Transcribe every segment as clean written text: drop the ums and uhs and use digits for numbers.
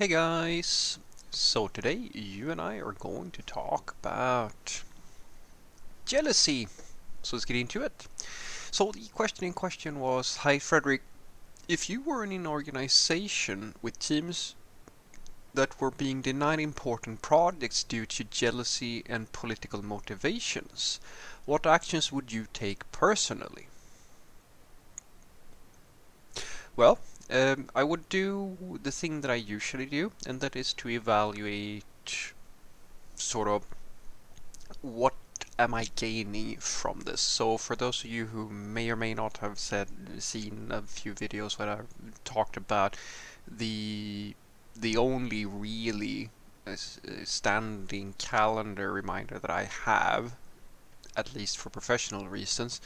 Hey guys! So today you and I are going to talk about jealousy. So let's get into it. So the question in question was, hi Frederick, if you were in an organization with teams that were being denied important projects due to jealousy and political motivations, what actions would you take personally? Well, I would do the thing that I usually do, and that is to evaluate sort of what am I gaining from this? So for those of you who may or may not have seen a few videos where I've talked about the the only really standing calendar reminder that I have, at least for professional reasons,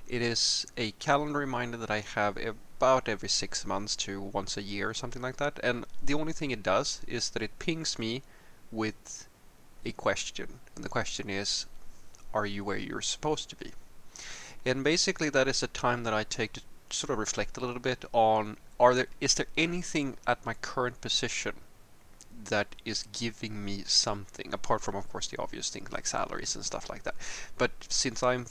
it is a calendar reminder that I have about every 6 months to once a year or something like that. And the only thing it does is that it pings me with a question. And the question is, are you where you're supposed to be? And basically that is a time that I take to sort of reflect a little bit on is there anything at my current position that is giving me something apart from of course the obvious things like salaries and stuff like that. But since I'm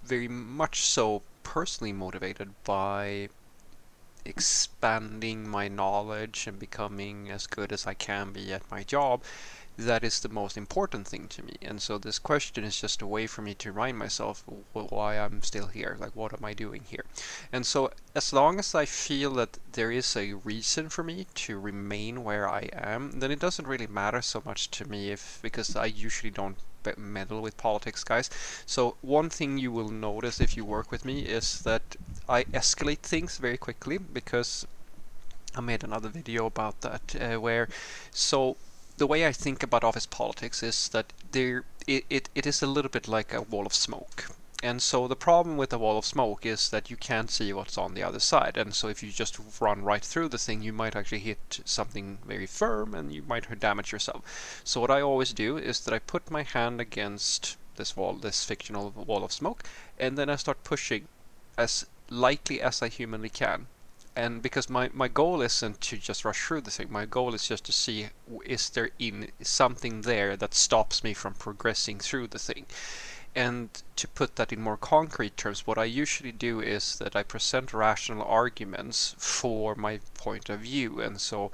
very much so personally motivated by expanding my knowledge and becoming as good as I can be at my job, that is the most important thing to me. And so this question is just a way for me to remind myself why I'm still here. Like, what am I doing here? And so as long as I feel that there is a reason for me to remain where I am, then it doesn't really matter so much to me because I usually don't meddle with politics, guys. So one thing you will notice if you work with me is that I escalate things very quickly because I made another video about that where so the way I think about office politics is that it is a little bit like a wall of smoke. And so the problem with a wall of smoke is that you can't see what's on the other side. And so if you just run right through the thing, you might actually hit something very firm and you might damage yourself. So what I always do is that I put my hand against this wall, this fictional wall of smoke, and then I start pushing as lightly as I humanly can. And because my goal isn't to just rush through the thing, my goal is just to see is there in something there that stops me from progressing through the thing. And to put that in more concrete terms, what I usually do is that I present rational arguments for my point of view. And so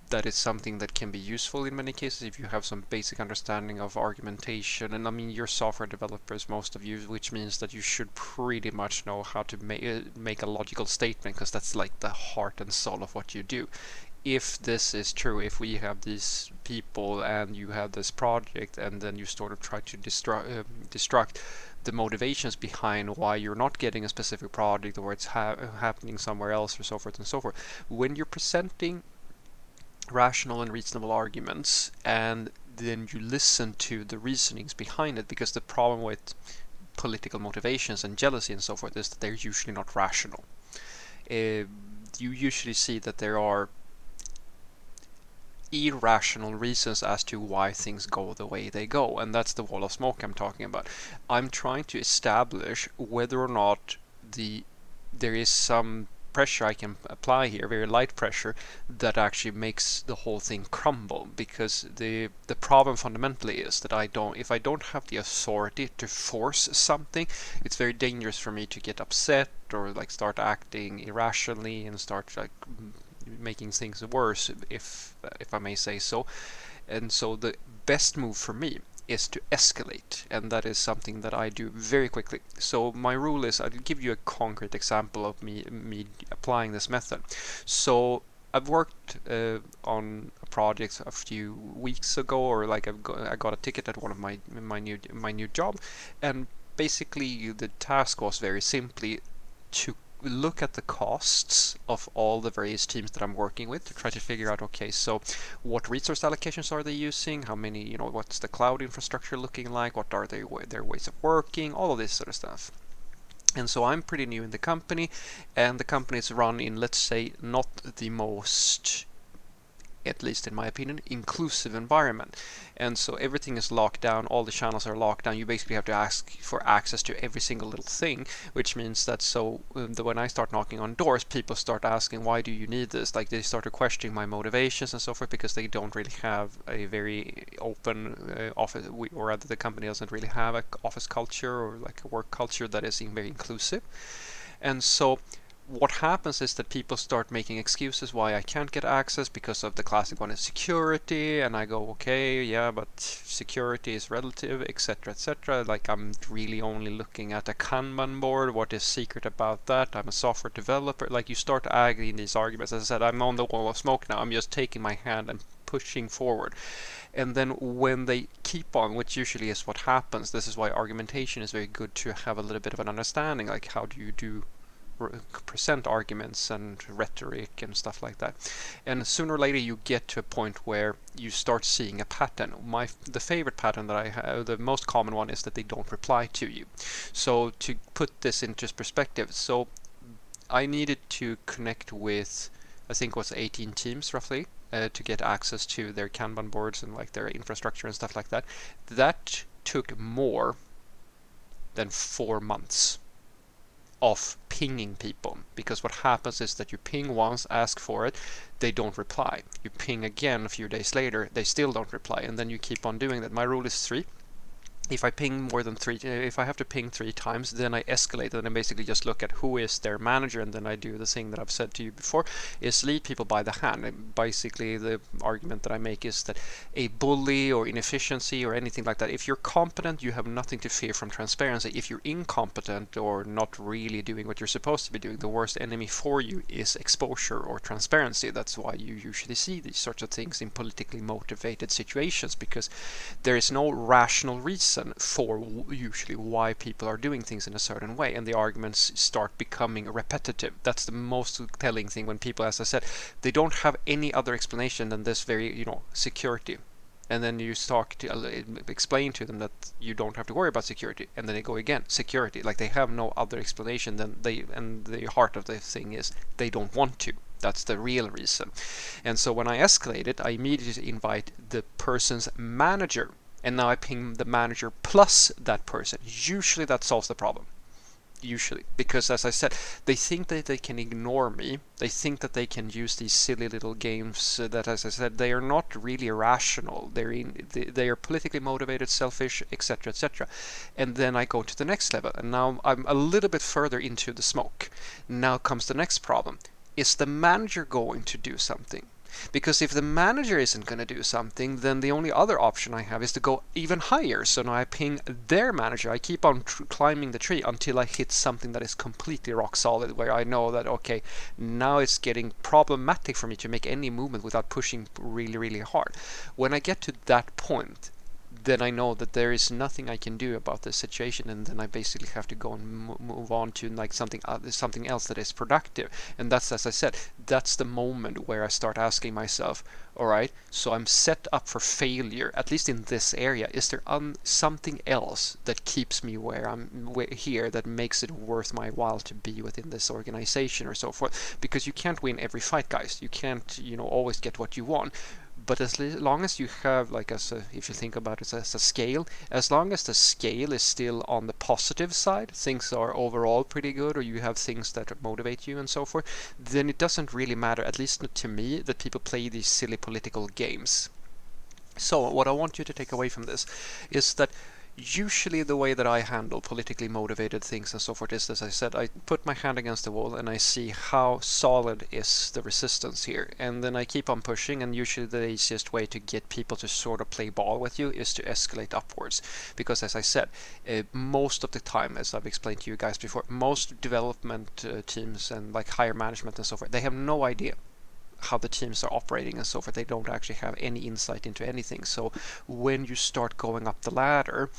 that is something that can be useful in many cases if you have some basic understanding of argumentation. And I mean, you're software developers, most of you, which means that you should pretty much know how to make a logical statement, because that's like the heart and soul of what you do. If this is true, if we have these people and you have this project, and then you sort of try to destruct the motivations behind why you're not getting a specific project or it's happening somewhere else, or so forth and so forth. When you're presenting rational and reasonable arguments, and then you listen to the reasonings behind it, because the problem with political motivations and jealousy and so forth is that they're usually not rational. You usually see that there are irrational reasons as to why things go the way they go, and that's the wall of smoke I'm talking about. I'm trying to establish whether or not there is some pressure I can apply here, very light pressure, that actually makes the whole thing crumble. Because the problem fundamentally is that if I don't have the authority to force something, it's very dangerous for me to get upset or like start acting irrationally and start like making things worse, if I may say so. And so the best move for me is to escalate, and that is something that I do very quickly. So my rule is, I'll give you a concrete example of me applying this method. So I've worked on a project a few weeks ago, or like I got a ticket at one of my new job, and basically the task was very simply to look at the costs of all the various teams that I'm working with to try to figure out, okay, so what resource allocations are they using? How many, what's the cloud infrastructure looking like? What are their ways of working? All of this sort of stuff. And so I'm pretty new in the company, and the company is run in, let's say, not the most at least in my opinion, inclusive environment. And so everything is locked down, all the channels are locked down. You basically have to ask for access to every single little thing, which means that when I start knocking on doors, people start asking, why do you need this? Like they start questioning my motivations and so forth, because they don't really have a very open office, or rather the company doesn't really have an office culture or like a work culture that is very inclusive. And so what happens is that people start making excuses why I can't get access, because of the classic one is security, and I go, okay, yeah, but security is relative, etc., etc. Like I'm really only looking at a Kanban board. What is secret about that? I'm a software developer. Like you start arguing these arguments. As I said, I'm on the wall of smoke now. I'm just taking my hand and pushing forward. And then when they keep on, which usually is what happens, this is why argumentation is very good, to have a little bit of an understanding, like how do you present arguments and rhetoric and stuff like that. And sooner or later you get to a point where you start seeing a pattern. The favorite pattern that I have, the most common one, is that they don't reply to you. So to put this into perspective, so I needed to connect with, I think it was 18 teams roughly, to get access to their Kanban boards and like their infrastructure and stuff like that. That took more than 4 months of pinging people, because what happens is that you ping once, ask for it, they don't reply. You ping again a few days later, they still don't reply, and then you keep on doing that. My rule is 3. If I ping more than 3, if I have to ping 3 times, then I escalate, and I basically just look at who is their manager, and then I do the thing that I've said to you before, is lead people by the hand. And basically the argument that I make is that a bully or inefficiency or anything like that, if you're competent, you have nothing to fear from transparency. If you're incompetent or not really doing what you're supposed to be doing, the worst enemy for you is exposure or transparency. That's why you usually see these sorts of things in politically motivated situations, because there is no rational reason for usually why people are doing things in a certain way, and the arguments start becoming repetitive. That's the most telling thing, when people, as I said, they don't have any other explanation than this very, security. And then you start to explain to them that you don't have to worry about security, and then they go again, security. Like they have no other explanation than and the heart of the thing is they don't want to. That's the real reason. And so when I escalate it, I immediately invite the person's manager, and now I ping the manager plus that person. Usually that solves the problem. Usually, because as I said, they think that they can ignore me. They think that they can use these silly little games that, as I said, they are not really rational. They are politically motivated, selfish, etc., etc. And then I go to the next level, and now I'm a little bit further into the smoke. Now comes the next problem. Is the manager going to do something? Because if the manager isn't going to do something, then the only other option I have is to go even higher. So now I ping their manager. I keep on climbing the tree until I hit something that is completely rock solid, where I know that, okay, now it's getting problematic for me to make any movement without pushing really, really hard. When I get to that point, then I know that there is nothing I can do about this situation, and then I basically have to go and move on to like something else that is productive. And that's, as I said, that's the moment where I start asking myself, all right, so I'm set up for failure, at least in this area. Is there something else that keeps me where I'm here, that makes it worth my while to be within this organization or so forth? Because you can't win every fight, guys. You can't, always get what you want. But as long as you have, like, if you think about it as a scale, as long as the scale is still on the positive side, things are overall pretty good, or you have things that motivate you and so forth, then it doesn't really matter, at least not to me, that people play these silly political games. So what I want you to take away from this is that usually the way that I handle politically motivated things and so forth is, as I said, I put my hand against the wall and I see how solid is the resistance here, and then I keep on pushing. And usually the easiest way to get people to sort of play ball with you is to escalate upwards, because as I said, most of the time, as I've explained to you guys before, most development teams and like higher management and so forth, they have no idea how the teams are operating and so forth. They don't actually have any insight into anything. So when you start going up the ladder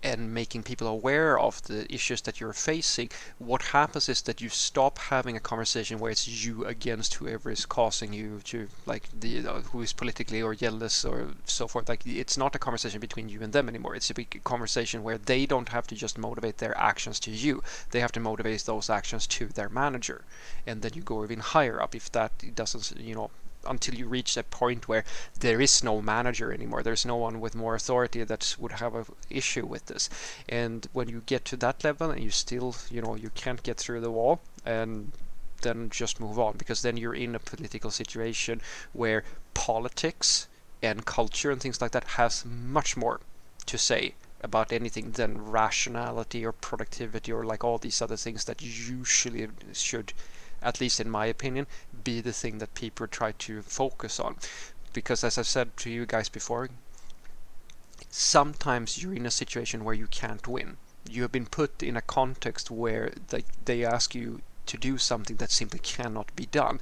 and making people aware of the issues that you're facing, what happens is that you stop having a conversation where it's you against whoever is causing you to, like, who is politically or jealous or so forth. Like, it's not a conversation between you and them anymore. It's a big conversation where they don't have to just motivate their actions to you. They have to motivate those actions to their manager. And then you go even higher up if that doesn't, until you reach that point where there is no manager anymore. There's no one with more authority that would have an issue with this. And when you get to that level and you still, you can't get through the wall, and then just move on, because then you're in a political situation where politics and culture and things like that has much more to say about anything than rationality or productivity or like all these other things that usually should, at least in my opinion, be the thing that people try to focus on. Because as I've said to you guys before, sometimes you're in a situation where you can't win. You have been put in a context where they ask you to do something that simply cannot be done,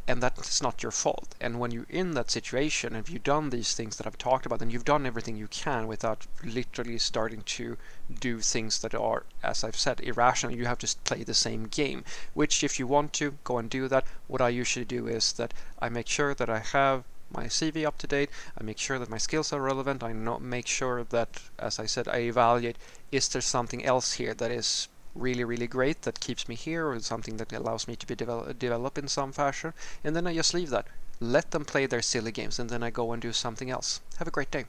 and that's not your fault. And when you're in that situation, and if you've done these things that I've talked about, and you've done everything you can without literally starting to do things that are, as I've said, irrational, you have to play the same game. Which, if you want to go and do that, what I usually do is that I make sure that I have my CV up to date. I make sure that my skills are relevant. I make sure that, as I said, I evaluate, is there something else here that is really, really great that keeps me here, or something that allows me to be develop in some fashion, and then I just leave that. Let them play their silly games, and then I go and do something else. Have a great day.